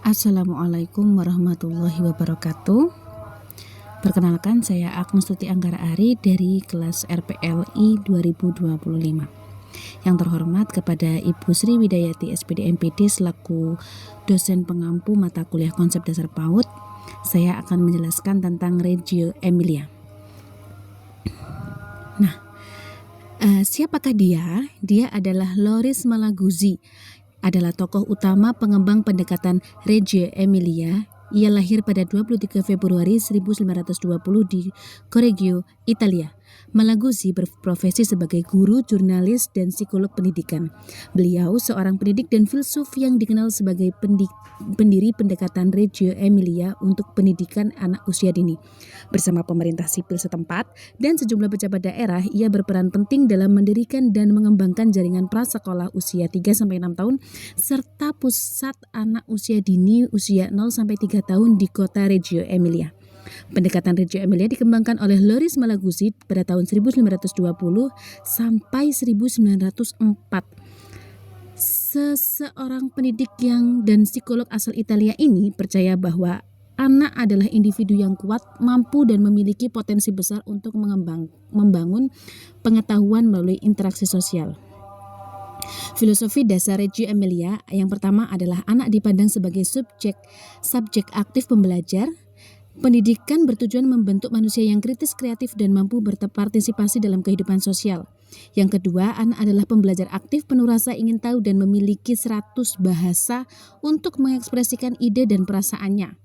Assalamualaikum warahmatullahi wabarakatuh. Perkenalkan, saya Agnes Tuti Anggara Ari dari kelas RPLI 2025. Yang terhormat kepada Ibu Sri Widayati SPD MPD selaku dosen pengampu mata kuliah konsep dasar PAUD, saya akan menjelaskan tentang Reggio Emilia. Siapakah dia? Dia adalah Loris Malaguzzi, adalah tokoh utama pengembang pendekatan Reggio Emilia. Ia lahir pada 23 Februari 1920 di Correggio, Italia. Malaguzzi berprofesi sebagai guru, jurnalis, dan psikolog pendidikan. Beliau seorang pendidik dan filsuf yang dikenal sebagai pendiri pendekatan Reggio Emilia untuk pendidikan anak usia dini. Bersama pemerintah sipil setempat dan sejumlah pejabat daerah, ia berperan penting dalam mendirikan dan mengembangkan jaringan prasekolah usia 3-6 tahun serta pusat anak usia dini usia 0-3 tahun di kota Reggio Emilia. Pendekatan Reggio Emilia dikembangkan oleh Loris Malaguzzi pada tahun 1920 sampai 1904. Seseorang pendidik dan psikolog asal Italia ini percaya bahwa anak adalah individu yang kuat, mampu dan memiliki potensi besar untuk membangun pengetahuan melalui interaksi sosial. Filosofi dasar Reggio Emilia yang pertama adalah anak dipandang sebagai subjek aktif pembelajar. Pendidikan bertujuan membentuk manusia yang kritis, kreatif, dan mampu berpartisipasi dalam kehidupan sosial. Yang kedua, anak adalah pembelajar aktif, penuh rasa ingin tahu dan memiliki 100 bahasa untuk mengekspresikan ide dan perasaannya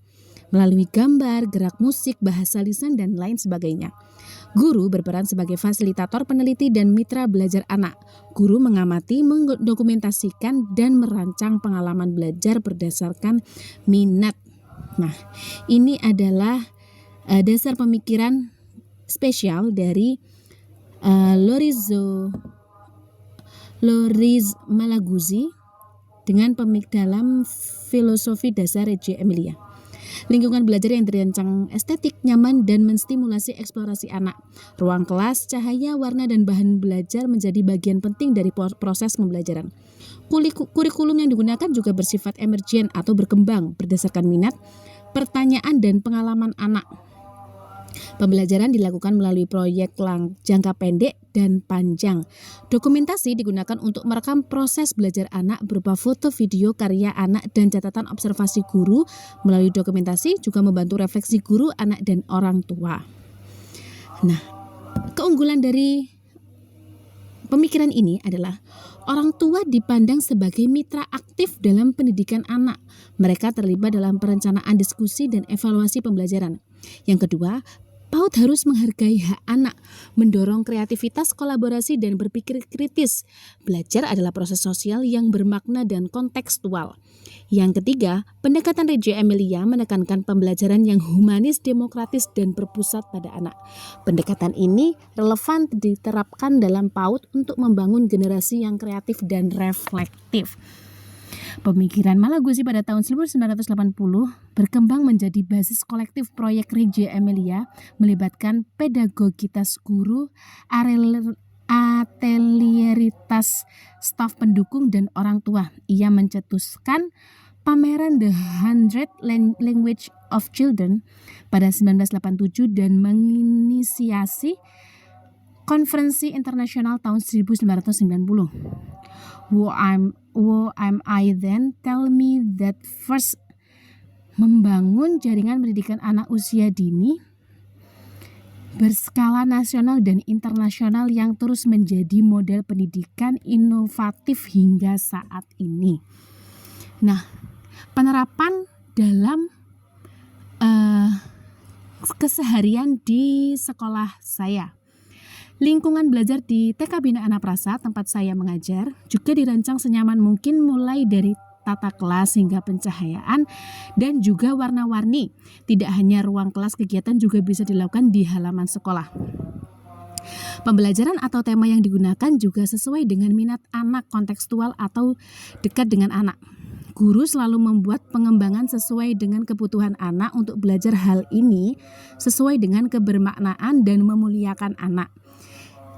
melalui gambar, gerak musik, bahasa lisan, dan lain sebagainya. Guru berperan sebagai fasilitator, peneliti, dan mitra belajar anak. Guru mengamati, mendokumentasikan, dan merancang pengalaman belajar berdasarkan minat. Nah, ini adalah dasar pemikiran spesial dari Loris Malaguzzi dengan dalam filosofi dasar Reggio Emilia. Lingkungan belajar yang dirancang estetik, nyaman, dan menstimulasi eksplorasi anak. Ruang kelas, cahaya, warna, dan bahan belajar menjadi bagian penting dari proses pembelajaran. Kurikulum yang digunakan juga bersifat emergen atau berkembang berdasarkan minat, pertanyaan, dan pengalaman anak. Pembelajaran dilakukan melalui proyek jangka pendek dan panjang. Dokumentasi digunakan untuk merekam proses belajar anak berupa foto, video, karya anak, dan catatan observasi guru. Melalui dokumentasi juga membantu refleksi guru, anak, dan orang tua. Nah, keunggulan dari pemikiran ini adalah orang tua dipandang sebagai mitra aktif dalam pendidikan anak. Mereka terlibat dalam perencanaan diskusi dan evaluasi pembelajaran. Yang kedua, PAUD harus menghargai hak anak, mendorong kreativitas, kolaborasi, dan berpikir kritis. Belajar adalah proses sosial yang bermakna dan kontekstual. Yang ketiga, pendekatan Reggio Emilia menekankan pembelajaran yang humanis, demokratis, dan berpusat pada anak. Pendekatan ini relevan diterapkan dalam PAUD untuk membangun generasi yang kreatif dan reflektif. Pemikiran Malaguzzi pada tahun 1980 berkembang menjadi basis kolektif proyek Reggio Emilia, melibatkan pedagogitas guru, ateliertas staf pendukung, dan orang tua. Ia mencetuskan pameran The 100 Language of Children pada 1987 dan menginisiasi konferensi internasional tahun 1990. Who am I then? Tell me that first. Membangun jaringan pendidikan anak usia dini berskala nasional dan internasional yang terus menjadi model pendidikan inovatif hingga saat ini. Nah, penerapan dalam keseharian di sekolah saya. Lingkungan belajar di TK Bina Anaprasa tempat saya mengajar juga dirancang senyaman mungkin, mulai dari tata kelas hingga pencahayaan dan juga warna-warni. Tidak hanya ruang kelas, kegiatan juga bisa dilakukan di halaman sekolah. Pembelajaran atau tema yang digunakan juga sesuai dengan minat anak, kontekstual atau dekat dengan anak. Guru selalu membuat pengembangan sesuai dengan kebutuhan anak untuk belajar hal ini sesuai dengan kebermaknaan dan memuliakan anak.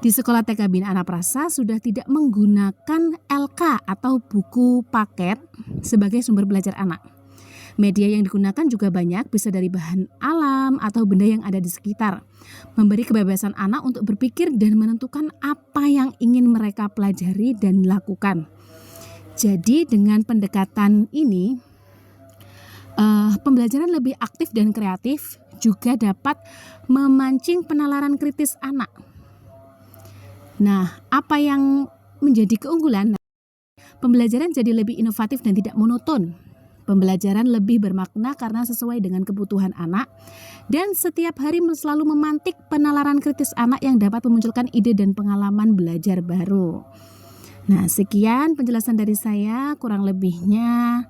Di sekolah TK Bina Anaprasa sudah tidak menggunakan LK atau buku paket sebagai sumber belajar anak. Media yang digunakan juga banyak, bisa dari bahan alam atau benda yang ada di sekitar. Memberi kebebasan anak untuk berpikir dan menentukan apa yang ingin mereka pelajari dan lakukan. Jadi dengan pendekatan ini, pembelajaran lebih aktif dan kreatif juga dapat memancing penalaran kritis anak. Nah, apa yang menjadi keunggulan? Pembelajaran jadi lebih inovatif dan tidak monoton. Pembelajaran lebih bermakna karena sesuai dengan kebutuhan anak dan setiap hari selalu memantik penalaran kritis anak yang dapat memunculkan ide dan pengalaman belajar baru. Nah, sekian penjelasan dari saya, kurang lebihnya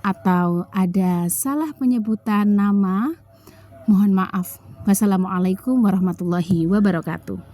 atau ada salah penyebutan nama, mohon maaf. Wassalamualaikum warahmatullahi wabarakatuh.